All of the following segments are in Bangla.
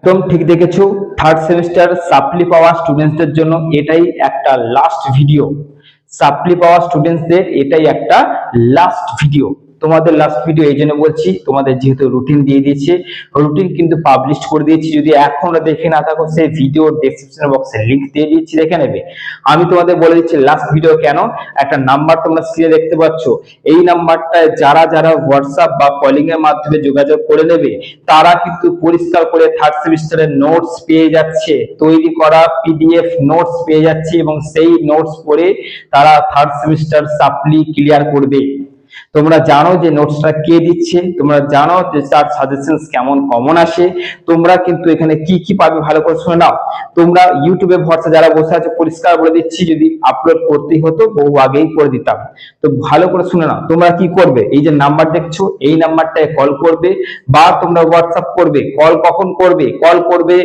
একদম ঠিক দেখেছো। থার্ড সেমিস্টার সাপ্লি পাওয়া স্টুডেন্টসদের জন্য এটাই একটা লাস্ট ভিডিও। সাপ্লি পাওয়া স্টুডেন্টসদের এটাই একটা লাস্ট ভিডিও। তোমাদের লাস্ট ভিডিও এই জন্য বলছি, তোমাদের যেহেতু রুটিন দিয়ে দিয়েছে, রুটিন কিন্তু পাবলিশ করে দিয়েছি। যদি এখনো দেখে না থাকো, সেই ভিডিও ডেসক্রিপশন বক্সে লিংক দিয়ে দিয়েছি, দেখে নেবে। আমি তোমাদের বলে দিচ্ছি লাস্ট ভিডিও কেন। একটা নাম্বার তোমরা স্ক্রিনে দেখতে পাচ্ছ, এই নাম্বারটায় যারা যারা হোয়াটসঅ্যাপ বা কলিং এর মাধ্যমে যোগাযোগ করে নেবে, তারা কিন্তু পরিষ্কার করে থার্ড সেমিস্টারের নোটস পেয়ে যাচ্ছে, তৈরি করা পিডিএফ নোটস পেয়ে যাচ্ছে, এবং সেই নোটস পড়ে তারা থার্ড সেমিস্টার সাপ্লি ক্লিয়ার করবে। তোমরা জানো যে নোটসটা কে দিচ্ছে, তোমরা জানো যে তার সাজেশনস কেমন কমন আসে। তোমরা কিন্তু এখানে কি কি পাবে ভালো করে শুনে নাও। তোমরা ইউটিউবে ভরসা যারা বসে আছে, পরিষ্কার বলে দিচ্ছি, যদি আপলোড করতেই হতো বহু আগেই করে দিতাম। তো ভালো করে শুনে নাও, তোমরা কি করবে, এই যে নাম্বার দেখছো এই নাম্বারটায় কল করবে, বা তোমরা হোয়াটসঅ্যাপ করবে। কল কখন করবে? কল করবে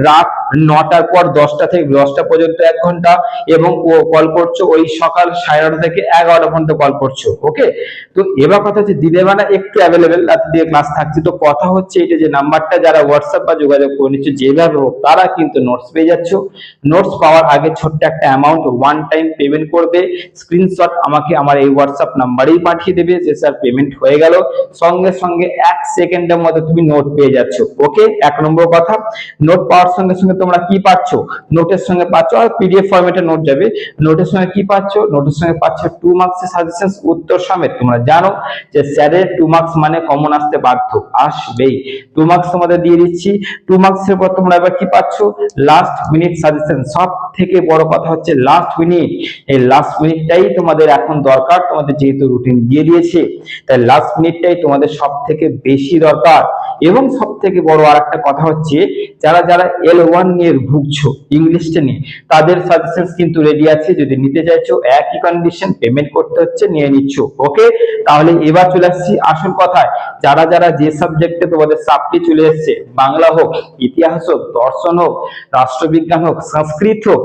রাত 9টার পর 10টা থেকে 10টা পর্যন্ত 1 ঘন্টা, এবং কল করছো ওই সকাল 9:30 থেকে 11টা পর্যন্ত কল করছো। ওকে, তো এবার কথা হচ্ছে দিনের বেলা একটু অ্যাভেলেবেল, রাতে দিয়ে ক্লাস থাকছে। তো কথা হচ্ছে এটা যে নাম্বারটা যারা হোয়াটসঅ্যাপ বা যোগাযোগ করে নিচ্ছে যেভাবে হোক, তারা কিন্তু নোটস পেয়ে যাচ্ছ। নোটস পাওয়ার আগে ছোট্ট একটা অ্যামাউন্ট ওয়ান টাইম পেমেন্ট করবে, স্ক্রিনশট আমাকে আমার এই হোয়াটসঅ্যাপ নাম্বারেই পাঠিয়ে দেবে যে স্যার পেমেন্ট হয়ে গেল। সঙ্গে সঙ্গে 1 সেকেন্ডের মধ্যে তুমি নোট পেয়ে যাচ্ছ। ওকে, 1 নম্বর কথা। নোট পাওয়ার সঙ্গে সঙ্গে তোমরা কি পাচ্ছ? নোটের সঙ্গে পাচ্ছ, আর পিডিএফ ফরম্যাটে নোট যাবে। নোটের সঙ্গে কি পাচ্ছ? নোটের সঙ্গে পাচ্ছ 2 মার্কসের সাজেশনস উত্তর সমেত। তোমরা জানো যে স্যারের 2 মার্কস মানে কমন আসতে বাধ্য, আসবেই। 2 মার্কস তোমাদের দিয়ে দিচ্ছি। 2 মার্কসের পর তোমরা এবার কি পাচ্ছ? Last minute suggestion. সব থেকে বড় কথা হচ্ছে লাস্ট মিনিট। এই লাস্ট মিনিটটাই তোমাদের এখন দরকার, তোমাদের যেহেতু রুটিন দিয়ে দিয়েছে, তাই লাস্ট মিনিটটাই তোমাদের সব থেকে বেশি দরকার। এবং সব থেকে বড় আর একটা কথা হচ্ছে, যারা যারা L1 নিয়ে ভুগছো ইংলিশটা নিয়ে, তাদের সাজেশনস কিন্তু রেডি আছে। যদি নিতে চাইছো একই কন্ডিশন, পেমেন্ট করতে হচ্ছে, নিয়ে নিচ্ছ। ওকে, তাহলে এবার চলে আসছি আসল কথায়। যারা যারা যে সাবজেক্টে তোমাদের সাপ্লি চলে এসেছে, বাংলা হোক, ইতিহাস হোক, দর্শন হোক, রাষ্ট্রবিজ্ঞান হোক, সংস্কৃত হোক,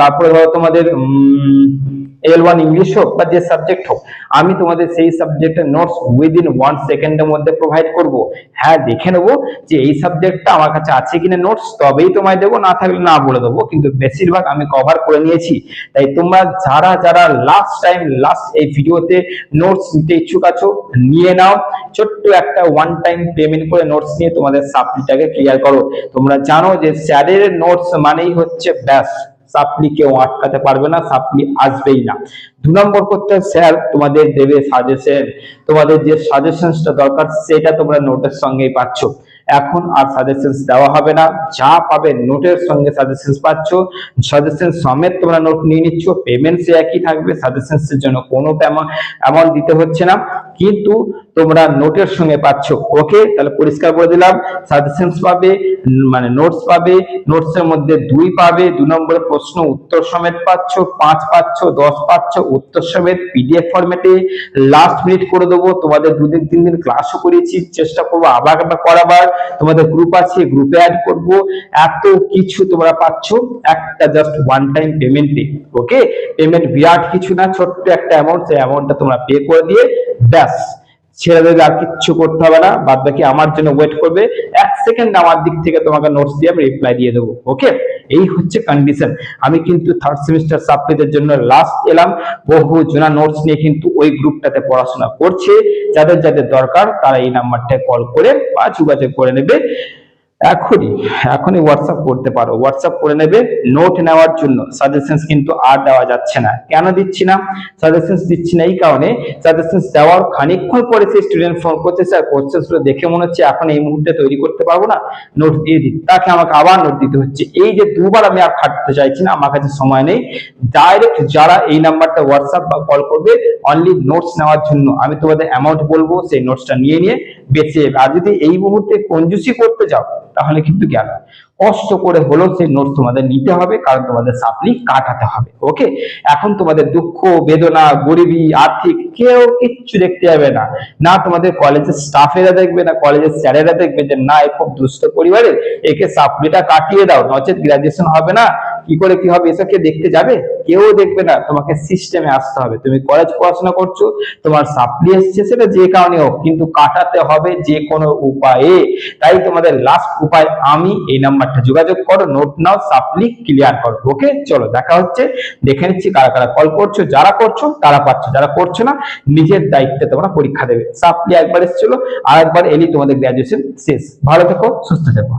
তারপরে ধরো তোমাদের L1 ইংলিশ হোক, বা যে সাবজেক্ট হোক, আমি তোমাদের সেই সাবজেক্টের নোটস উইদিন 1 সেকেন্ডের মধ্যে প্রোভাইড করব। হ্যাঁ, দেখে নেবো যে এই সাবজেক্টটা আমার কাছে আছে কিনা নোটস, তবেই তোমায় দেবো, না থাকলে না বলে দেবো। কিন্তু বেশিরভাগ আমি কভার করে নিয়েছি। তাই তোমরা যারা যারা লাস্ট এই ভিডিওতে নোটস নিতে ইচ্ছুক আছো, নিয়ে নাও। ছোট্ট একটা ওয়ান টাইম পেমেন্ট করে নোটস নিয়ে তোমাদের সাপ্লিটাকে ক্লিয়ার করো। তোমরা জানো যে স্যারের নোটস মানেই হচ্ছে ব্যাস, সাপ্লি কেউ আটকাতে পারবে না, সাপ্লি আসবেই না। 2 নম্বর করতে স্যার তোমাদের দেবে সাজেশন। তোমাদের যে সাজেশনসটা দরকার সেটা তোমরা নোটের সঙ্গেই পাচ্ছ। এখন আর সাজেশনস দেওয়া হবে না, যা পাবে নোটের সঙ্গে সাজেশনস পাচ্ছ। সাজেশন সমেত তোমরা নোট নিয়ে নিচ্ছ, পেমেন্ট সে একই থাকবে, সাজেশনস এর জন্য কোনো অ্যামাউন্ট দিতে হচ্ছে না, কিন্তু তোমরা নোটের সঙ্গে পাচ্ছ। ওকে, তাহলে পরিষ্কার করে দিলাম, সাজেশনস পাবে, মানে নোটস পাবে, নোটস এর মধ্যে 2 পাবে, 2 নম্বরের প্রশ্ন উত্তর সমেত পাচ্ছ, 5 পাচ্ছ, 10 পাচ্ছ উত্তর সমেত পিডিএফ ফরম্যাটে। লাস্ট মিনিট করে দেবো, তোমাদের 2 দিন 3 দিন ক্লাসও করিয়েছি, চেষ্টা করবো আবার করাবার। তোমাদের গ্রুপ আছে, গ্রুপে অ্যাড করব। এত কিছু তোমরা পাচ্ছ একটা জাস্ট ওয়ান টাইম পেমেন্টে। ওকে, পেমেন্ট বিরাট কিছু না, ছোট্ট একটা অ্যামাউন্ট, সেই অ্যামাউন্টটা তোমরা পে করে দিয়ে ব্যাস ছেড়ে দেবে, আর কিচ্ছু করতে হবে না। বাদ বাকি আমার জন্য ওয়েট করবে। 1 সেকেন্ড আমার দিক থেকে তোমাকে নোটস দিয়ে আমি রিপ্লাই দিয়ে দেবো। ওকে, এই হচ্ছে কন্ডিশন। আমি কিন্তু থার্ড সেমিস্টার সাপ্লিদের জন্য লাস্ট এলাম। বহু জনা নোটস নিয়ে কিন্তু ওই গ্রুপটাতে পড়াশোনা করছে। যাদের যাদের দরকার তারা এই নাম্বারটায় কল করে বা যোগাযোগ করে নেবে। এখনই হোয়াটসঅ্যাপ করতে পারো, হোয়াটসঅ্যাপ করে নেবে নোট নেওয়ার জন্য। সাজেশনস কিন্তু আর দেওয়া যাচ্ছে না। কেন দিচ্ছি না? সাজেশনস দিচ্ছি না এই কারণে, সাজেশনস দেওয়ার খানিকক্ষণ পরে সেই স্টুডেন্ট ফোন করছে, স্যার কোশ্চেনগুলো দেখে মনে হচ্ছে এখন এই মুহূর্তে তৈরি করতে পারবো না, নোট দিয়ে দিন। তাকে আমাকে আবার নোট দিতে হচ্ছে। এই যে দুবার আমি আর খাটতে চাইছি না, আমার কাছে সময় নেই। ডাইরেক্ট যারা এই নাম্বারটা হোয়াটসঅ্যাপ বা কল করবে অনলি নোটস নেওয়ার জন্য, আমি তোমাদের অ্যামাউন্ট বলবো, সেই নোটসটা নিয়ে বেঁচে যাবে। আর যদি এই মুহূর্তে কঞ্জুসি করতে যাও তাহলে কিন্তু গেল। কষ্ট করে হলেও সেই নোটস তোমাদের নিতে হবে, কারণ তোমাদের সাপ্লি কাটাতে হবে। ওকে, এখন তোমাদের দুঃখ বেদনা গরিবী আর্থিক কেউ কিচ্ছু দেখতে যাবে না। না তোমাদের কলেজের স্টাফেরা দেখবে, না কলেজের স্যারেরা দেখবে যে না এ খুব দুস্থ পরিবারের, একে সাপ্লিটা কাটিয়ে দাও, নচেত গ্রাজুয়েশন হবে না, কি করে কি হবে এসব কে দেখতে যাবে? কেউ দেখবে না, তোমাকে সিস্টেমে আসতে হবে। তুমি কলেজ পড়াশোনা করছো, তোমার সাপ্লি এসছে, সেটা যে কারণে হোক, কিন্তু কাটাতে হবে যে কোনো উপায়ে। তাই তোমাদের লাস্ট উপায় আমি, এই নাম্বারটা যোগাযোগ করো, নোট নাও, সাপ্লি ক্লিয়ার করো। ওকে, চলো দেখা হচ্ছে। দেখে নিচ্ছি কারা কারা কল করছো, যারা করছো তারা পাচ্ছো, যারা করছো না নিজের দায়িত্বে তোমরা পরীক্ষা দেবে। সাপ্লি একবার এসেছিল, আর একবার এলি, তোমাদের গ্রাজুয়েশন শেষ। ভালো থেকো, সুস্থ থেকো।